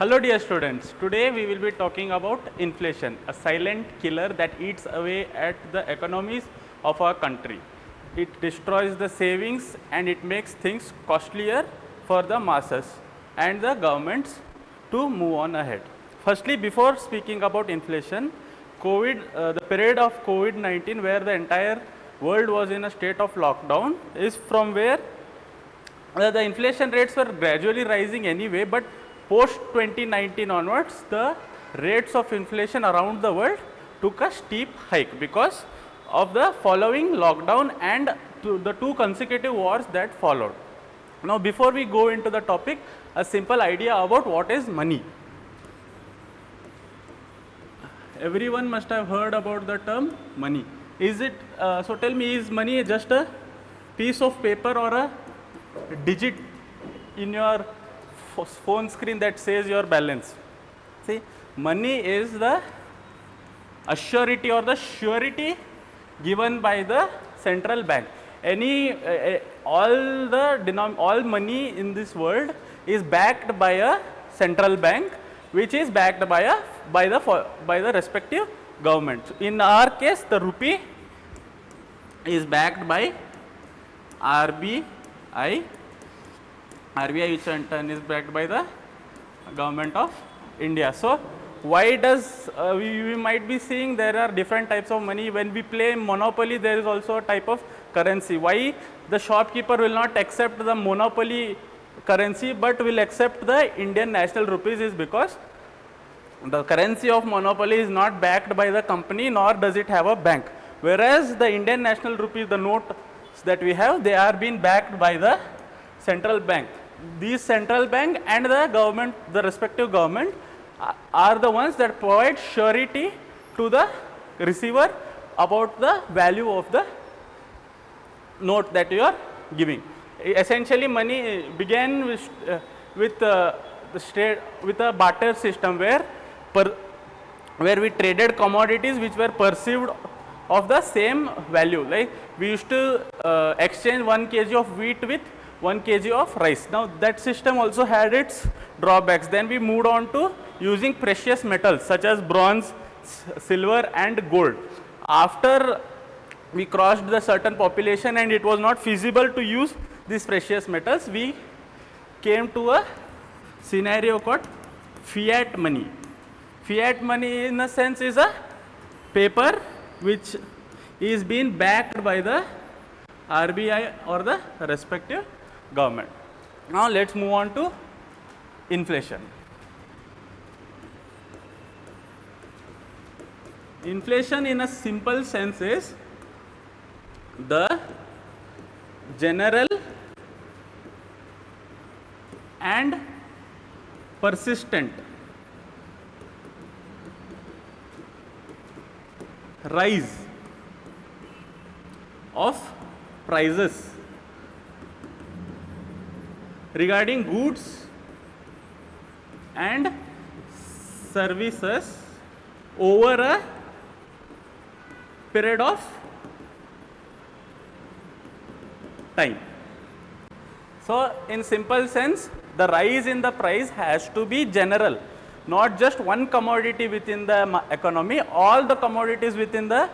Hello dear students, today we will be talking about inflation, a silent killer that eats away at the economies of our country. It destroys the savings and it makes things costlier for the masses and the governments to move on ahead. Firstly, before speaking about inflation, the period of COVID-19 where the entire world was in a state of lockdown is from where the inflation rates were gradually rising anyway, but post 2019 onwards, the rates of inflation around the world took a steep hike because of the following lockdown and the two consecutive wars that followed. Now, before we go into the topic, a simple idea about what is money. Everyone must have heard about the term money. Is it, so tell me, is money just a piece of paper or a digit in your phone screen that says your balance? See, money is the assurity or the surety given by the central bank. All money in this world is backed by a central bank, which is backed by the respective government. In our case, the rupee is backed by RBI, which in turn is backed by the government of India. So, why does we might be seeing there are different types of money. When we play monopoly, there is also a type of currency. Why the shopkeeper will not accept the monopoly currency but will accept the Indian national rupees is because the currency of monopoly is not backed by the company nor does it have a bank. Whereas the Indian national rupees, the notes that we have, they are being backed by the central bank. These central bank and the government, the respective government, are the ones that provide surety to the receiver about the value of the note that you are giving. Essentially, money began with a barter system where we traded commodities which were perceived of the same value. Like we used to exchange 1 kg of wheat with 1 kg of rice. Now that system also had its drawbacks. Then we moved on to using precious metals such as bronze, silver and gold. After we crossed the certain population and it was not feasible to use these precious metals, we came to a scenario called fiat money. Fiat money in a sense is a paper which is being backed by the RBI or the respective government. Now let's move on to inflation. Inflation in a simple sense is the general and persistent rise of prices regarding goods and services over a period of time. So, in simple sense, the rise in the price has to be general, not just one commodity within the economy. All the commodities within the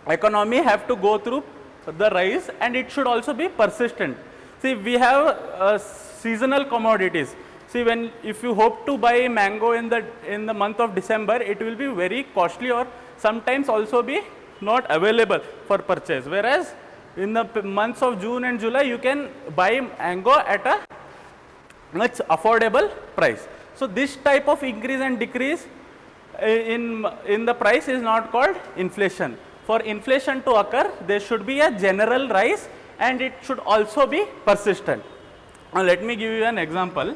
economy have to go through the rise, and it should also be persistent. See, we have seasonal commodities. See, if you hope to buy mango in the month of December, it will be very costly or sometimes also be not available for purchase. Whereas in the months of June and July, you can buy mango at a much affordable price. So this type of increase and decrease in the price is not called inflation. For inflation to occur, there should be a general rise and it should also be persistent. Now let me give you an example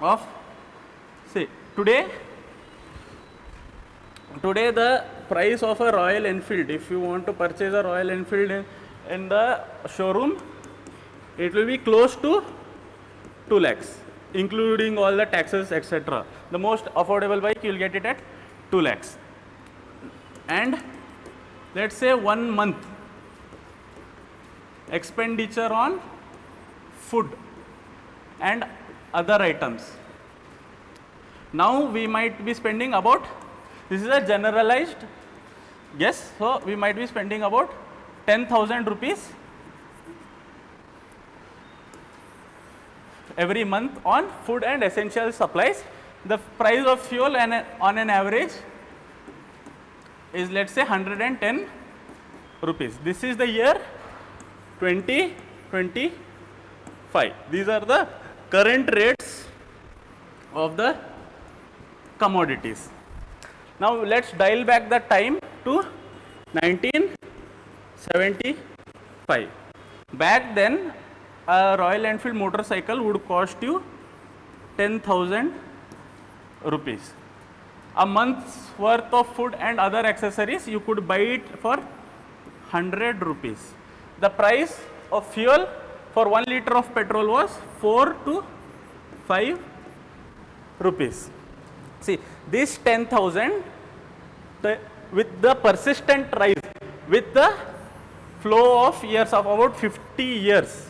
of, say, today the price of a Royal Enfield, if you want to purchase a Royal Enfield in the showroom, it will be close to 2 lakhs, including all the taxes, etc. The most affordable bike, you will get it at 2 lakhs. And let's say 1 month expenditure on food and other items. Now we might be spending about, this is a generalized guess, so we might be spending about 10,000 rupees every month on food and essential supplies. The price of fuel on an average is, let's say, 110 rupees. This is the year 2025. These are the current rates of the commodities. Now let's dial back the time to 1975. Back then, a Royal Enfield motorcycle would cost you 10,000 rupees. A month's worth of food and other accessories, you could buy it for 100 rupees. The price of fuel for 1 liter of petrol was 4 to 5 rupees. See, this 10,000, with the persistent rise, with the flow of years of about 50 years,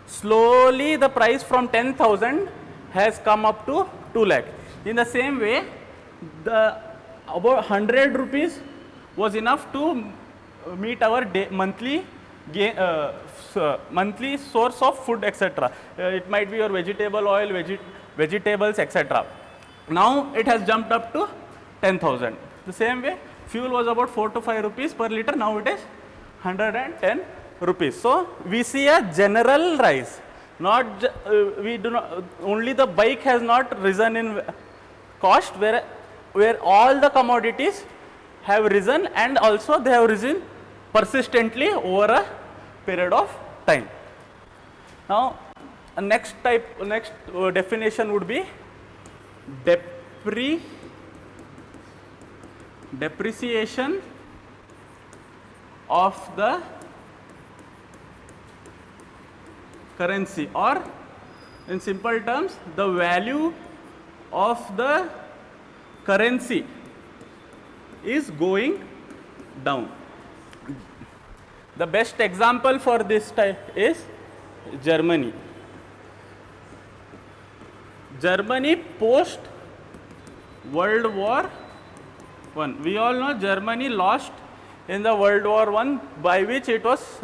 slowly the price from 10,000 has come up to 2 lakh. In the same way, the about 100 rupees was enough to meet our monthly monthly source of food, etc. It might be your vegetable oil, vegetables, etc. Now it has jumped up to 10,000. The same way, fuel was about 4 to 5 rupees per liter. Now it is 110 rupees. So we see a general rise. Not we do not only the bike has not risen in cost, where all the commodities have risen, and also they have risen persistently over a period of time. Now next definition would be depreciation of the currency, or in simple terms, the value of the currency is going down. The best example for this type is Germany. Germany post World War I. We all know Germany lost in the World War I, by which it was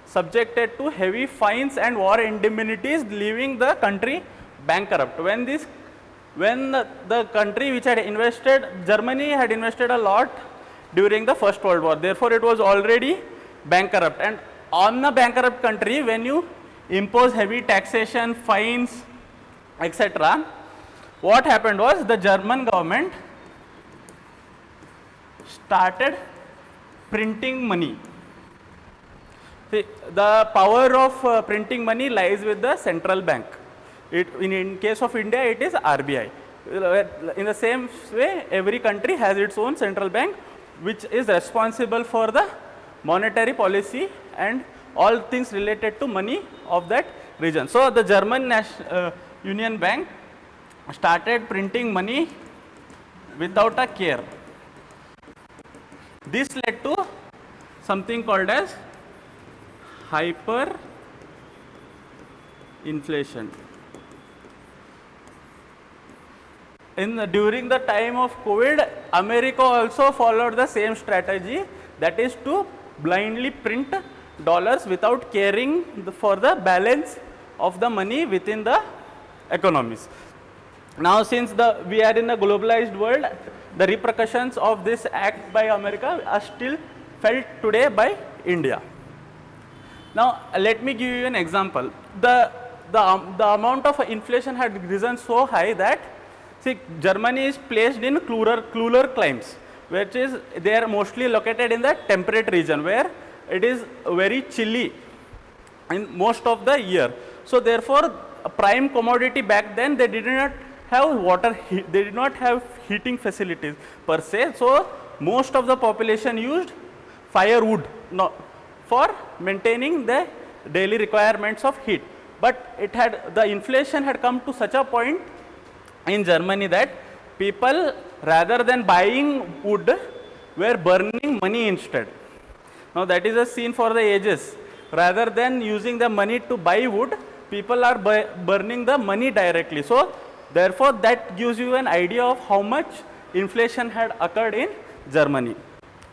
subjected to heavy fines and war indemnities, leaving the country bankrupt. When the country which had invested, Germany had invested a lot during the First World War, therefore it was already bankrupt. And on the bankrupt country, when you impose heavy taxation, fines, etc., what happened was the German government started printing money. See, the power of printing money lies with the central bank. In case of India, it is RBI. In the same way, every country has its own central bank, which is responsible for the monetary policy and all things related to money of that region. So the German Union Bank started printing money without a care. This led to something called as hyperinflation. During the time of COVID, America also followed the same strategy, that is to blindly print dollars without caring for the balance of the money within the economies. Now, since we are in a globalized world, the repercussions of this act by America are still felt today by India. Now, let me give you an example. The amount of inflation had risen so high that, see, Germany is placed in cooler climes, which is they are mostly located in the temperate region where it is very chilly in most of the year. So therefore, a prime commodity back then, they did not have they did not have heating facilities per se. So most of the population used firewood for maintaining the daily requirements of heat. But the inflation had come to such a point in Germany that people, rather than buying wood, were burning money instead. Now that is a scene for the ages. Rather than using the money to buy wood, people are burning the money directly. So therefore that gives you an idea of how much inflation had occurred in Germany.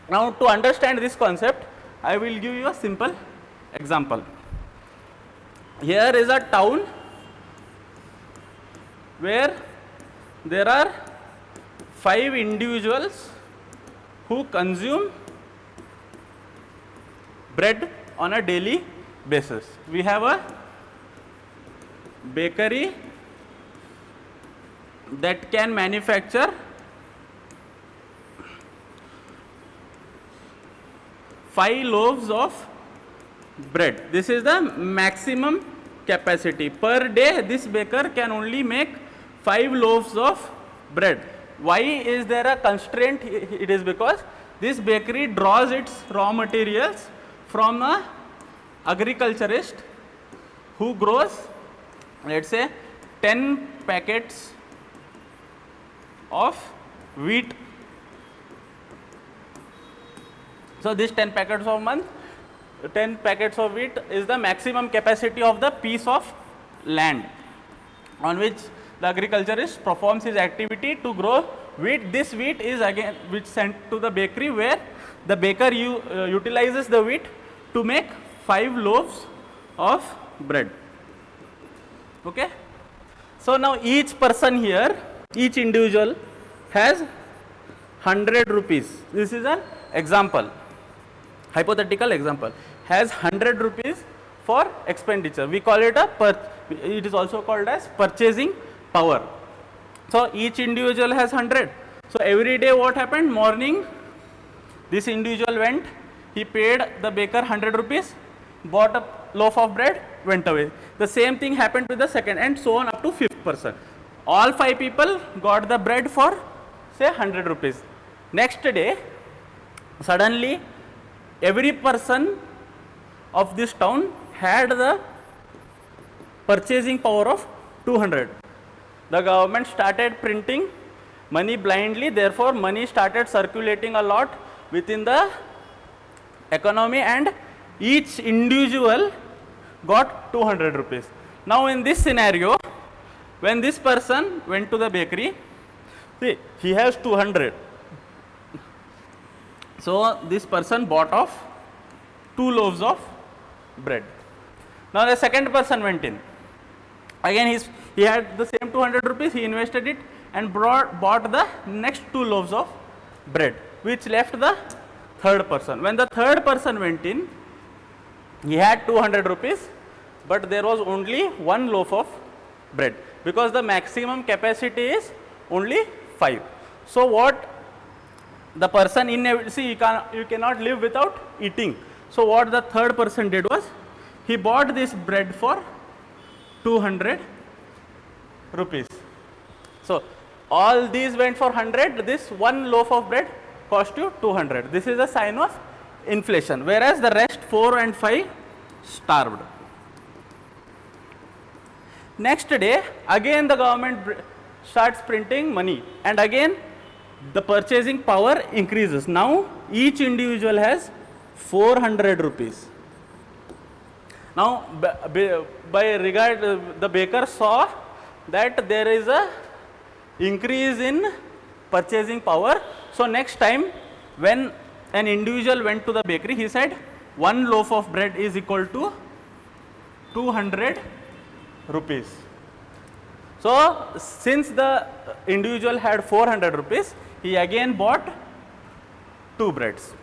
Now to understand this concept, I will give you a simple example. Here is a town where there are 5 individuals who consume bread on a daily basis. We have a bakery that can manufacture 5 loaves of bread. This is the maximum capacity. Per day, this baker can only make 5 loaves of bread. Why is there a constraint? It is because this bakery draws its raw materials from a agriculturist who grows, let's say, 10 packets of wheat. So this 10 packets of month, 10 packets of wheat is the maximum capacity of the piece of land on which the agriculturist performs his activity to grow wheat. This wheat is again which sent to the bakery, where the baker utilizes the wheat to make 5 loaves of bread. Okay. So now each person here, each individual has 100 rupees. This is an example, hypothetical example. Has 100 rupees for expenditure. We call it it is also called as purchasing power. So each individual has 100. So every day what happened? Morning, this individual went, he paid the baker 100 rupees, bought a loaf of bread, went away. The same thing happened with the second, and so on up to 5th person. All 5 people got the bread for say 100 rupees. Next day, suddenly every person of this town had the purchasing power of 200. The government started printing money blindly, therefore money started circulating a lot within the economy, and each individual got 200 rupees. Now in this scenario, when this person went to the bakery, see, he has 200. So this person bought off 2 loaves of bread. Now the second person went in. Again he had the same 200 rupees, he invested it and bought the next 2 loaves of bread, which left the third person. When the third person went in, he had 200 rupees, but there was only 1 loaf of bread, because the maximum capacity is only 5. So what the person you cannot live without eating. So what the third person did was, he bought this bread for 200 rupees. So all these went for 100, this 1 loaf of bread cost you 200. This is a sign of inflation, whereas the rest 4 and 5 starved. Next day, again the government starts printing money, and again the purchasing power increases. Now each individual has 400 rupees. Now the baker saw that there is a increase in purchasing power. So next time when an individual went to the bakery, he said 1 loaf of bread is equal to 200 rupees. So since the individual had 400 rupees, he again bought 2 breads.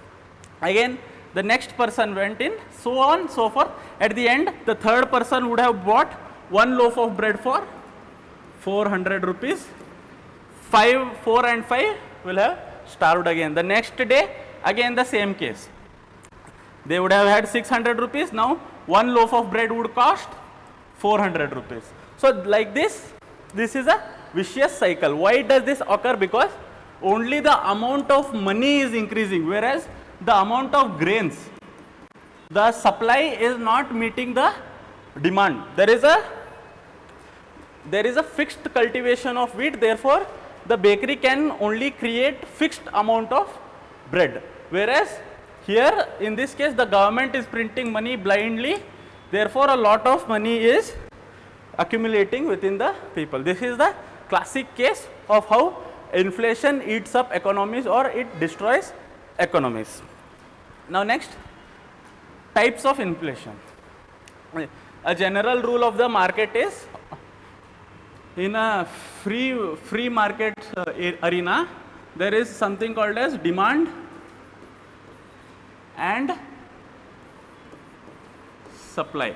Again the next person went in, so on so forth. At the end, the third person would have bought 1 loaf of bread for 400 rupees. 4 and 5 will have starved again. The next day, again the same case. They would have had 600 rupees. Now 1 loaf of bread would cost 400 rupees. So like this is a vicious cycle. Why does this occur? Because only the amount of money is increasing, whereas the amount of grains, the supply is not meeting the demand. There is a fixed cultivation of wheat, therefore the bakery can only create fixed amount of bread, whereas here in this case the government is printing money blindly, therefore a lot of money is accumulating within the people. This is the classic case of how inflation eats up economies or it destroys economies. Now next, types of inflation. A general rule of the market is, in a free market arena, there is something called as demand and supply.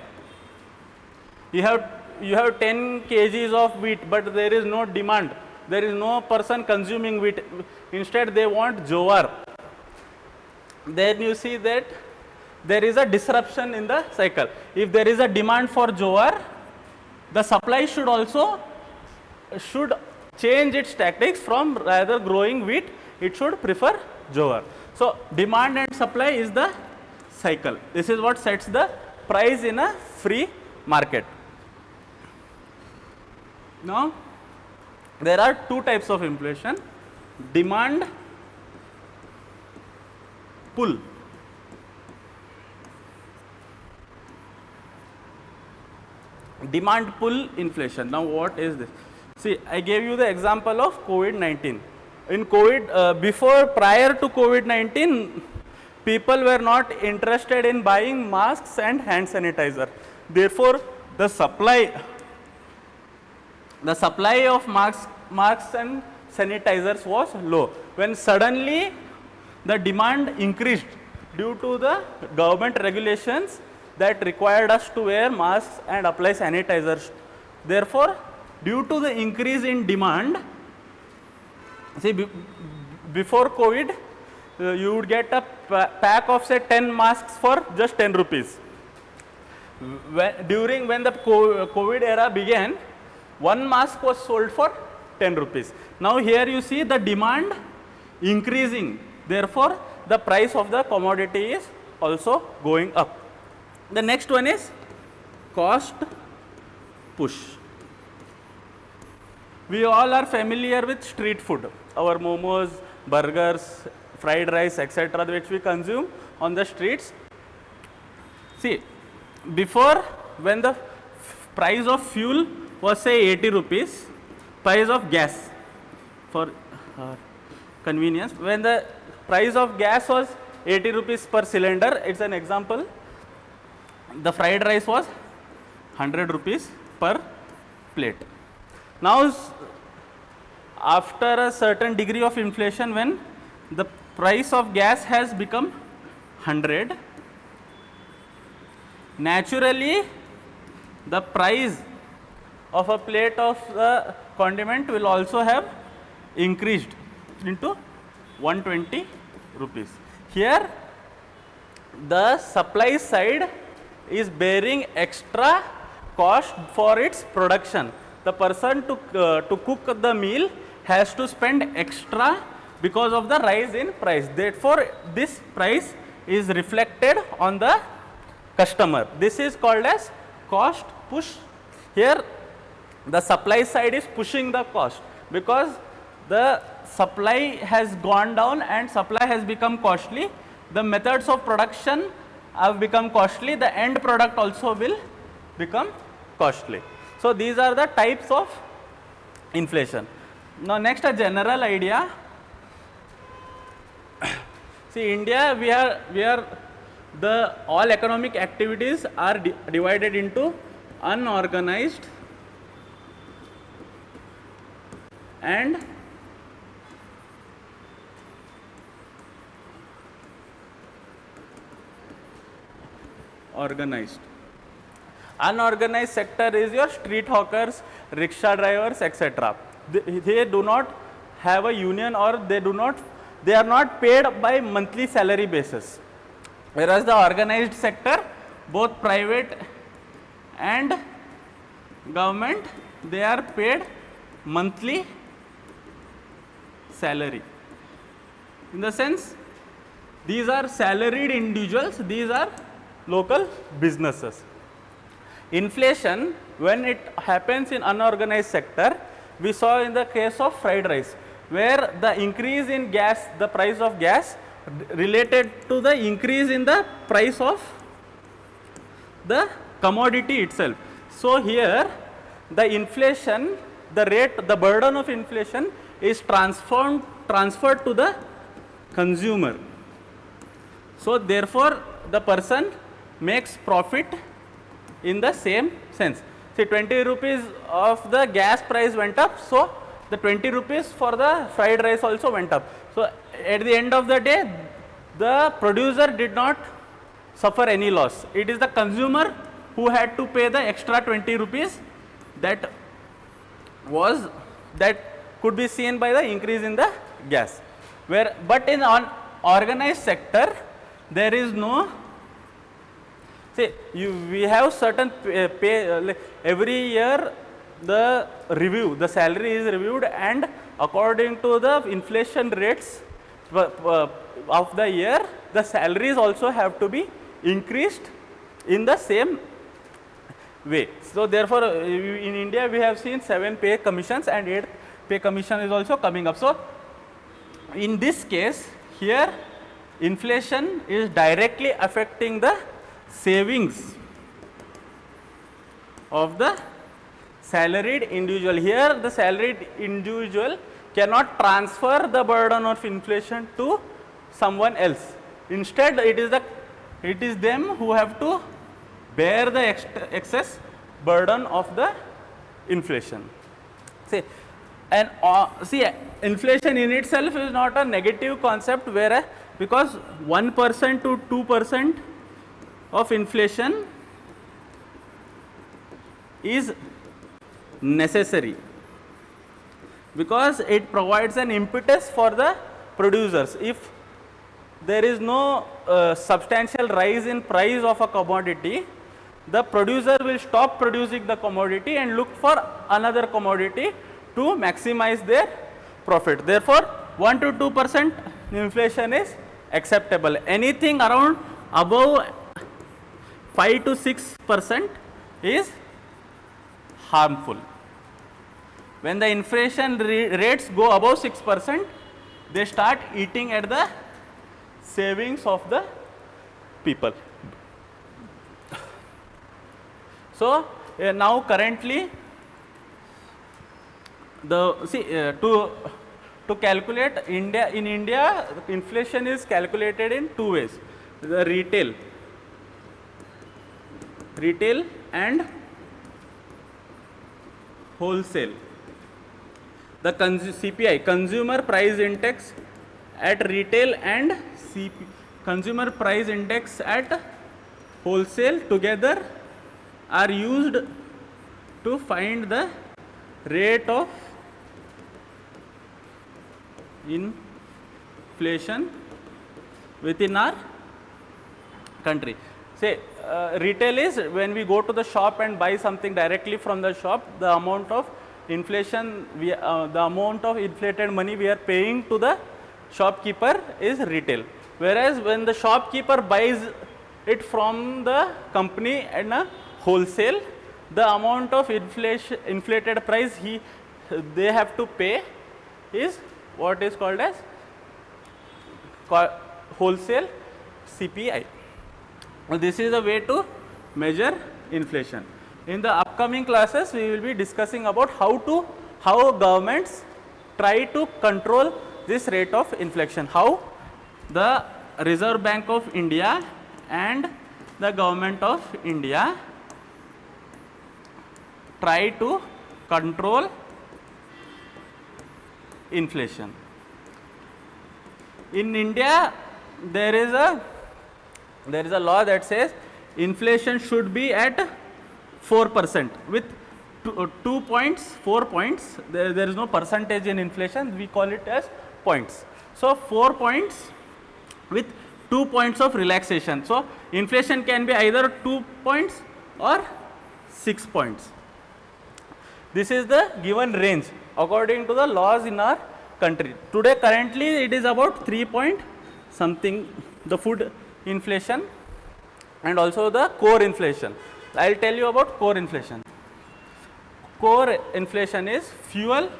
You have 10 kgs of wheat, but there is no demand. There is no person consuming wheat. Instead, they want jowar. Then you see that there is a disruption in the cycle. If there is a demand for jowar, the supply should change its tactics from rather growing wheat, it should prefer jowar. So demand and supply is the cycle. This is what sets the price in a free market. Now there are two types of inflation: demand pull. Demand pull inflation. Now what is this? See, I gave you the example of COVID-19. In prior to COVID-19, people were not interested in buying masks and hand sanitizer. Therefore, the supply of masks and sanitizers was low. When suddenly the demand increased due to the government regulations that required us to wear masks and apply sanitizers. Therefore, due to the increase in demand, see, before COVID, you would get a pack of say 10 masks for just 10 rupees. When the COVID era began, one mask was sold for 10 rupees. Now here you see the demand increasing. Therefore, the price of the commodity is also going up. The next one is cost push. We all are familiar with street food, our momos, burgers, fried rice, etc., which we consume on the streets. See, before, when the price of fuel was say 80 rupees, price of gas, for convenience, when the price of gas was 80 rupees per cylinder, it's an example, the fried rice was 100 rupees per plate. Now, after a certain degree of inflation, when the price of gas has become 100, naturally the price of a plate of the condiment will also have increased into 120 rupees. Here, the supply side is bearing extra cost for its production. The person to cook the meal has to spend extra because of the rise in price. Therefore, this price is reflected on the customer. This is called as cost push. Here, the supply side is pushing the cost because the supply has gone down and supply has become costly. The methods of production have become costly. The end product also will become costly. So these are the types of inflation. Now next, a general idea. See, India, we are the all economic activities are divided into unorganized and organized. Unorganized sector is your street hawkers, rickshaw drivers, etc. They do not have a union, or they are not paid by monthly salary basis. Whereas the organized sector, both private and government, they are paid monthly salary. In the sense, these are salaried individuals, these are local businesses. Inflation, when it happens in unorganized sector, we saw in the case of fried rice, where the increase in gas, the price of gas related to the increase in the price of the commodity itself. So here the inflation, the rate, the burden of inflation is transferred to the consumer. So therefore, the person makes profit in the same sense. See, 20 rupees of the gas price went up, so the 20 rupees for the fried rice also went up. So at the end of the day, the producer did not suffer any loss. It is the consumer who had to pay the extra 20 rupees that could be seen by the increase in the gas. But in organized sector, there is no, see, we have certain pay every year the salary is reviewed, and according to the inflation rates of the year, the salaries also have to be increased in the same way. So therefore, in India we have seen 7 pay commissions and 8th pay commission is also coming up. So in this case, here inflation is directly affecting the savings of the salaried individual. Here the salaried individual cannot transfer the burden of inflation to someone else. Instead, it is them who have to bear the excess burden of the inflation. See, and inflation in itself is not a negative concept, where because 1% to 2% of inflation is necessary, because it provides an impetus for the producers. If there is no substantial rise in price of a commodity, the producer will stop producing the commodity and look for another commodity to maximize their profit. Therefore, 1 to 2% inflation is acceptable. Anything around above 5 to 6% is harmful. When the inflation rates go above 6%, they start eating at the savings of the people. So now currently, to calculate in India, inflation is calculated in 2 ways: the retail and wholesale. The CPI, consumer price index at retail, and consumer price index at wholesale together are used to find the rate of inflation within our country. Say retail is when we go to the shop and buy something directly from the shop, the amount of inflation, the amount of inflated money we are paying to the shopkeeper is retail. Whereas when the shopkeeper buys it from the company and a wholesale, the amount of inflated price they have to pay is what is called as wholesale CPI. This is a way to measure inflation. In the upcoming classes, we will be discussing about how governments try to control this rate of inflation, how the Reserve Bank of India and the Government of India try to control inflation. In India, there is a law that says inflation should be at 4% with 2 points, 4 points. There is no percentage in inflation, we call it as points. So 4 points with 2 points of relaxation. So inflation can be either 2 points or 6 points. This is the given range according to the laws in our country. Today currently it is about 3 point something, the food inflation and also the core inflation. I will tell you about core inflation. Core inflation is fuel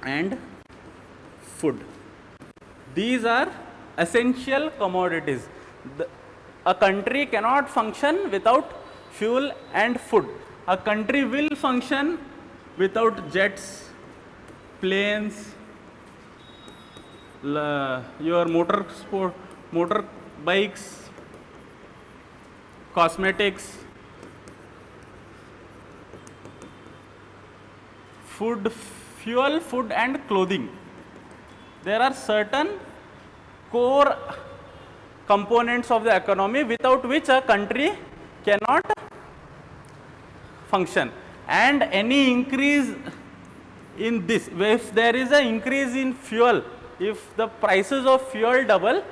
and food. These are essential commodities. A country cannot function without fuel and food. a country will function without jets, planes, your motor bikes, cosmetics, fuel, food and clothing. There are certain core components of the economy without which a country cannot function, and any increase in this, if there is an increase in fuel, if the prices of fuel double,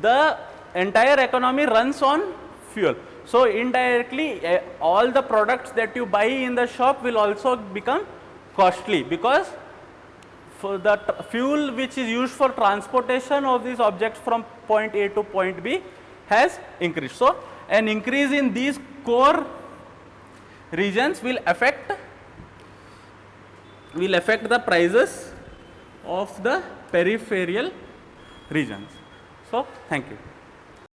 the entire economy runs on fuel. So indirectly all the products that you buy in the shop will also become costly, because for the fuel which is used for transportation of these objects from point A to point B has increased. So an increase in these core regions will affect the prices of the peripheral regions. So thank you.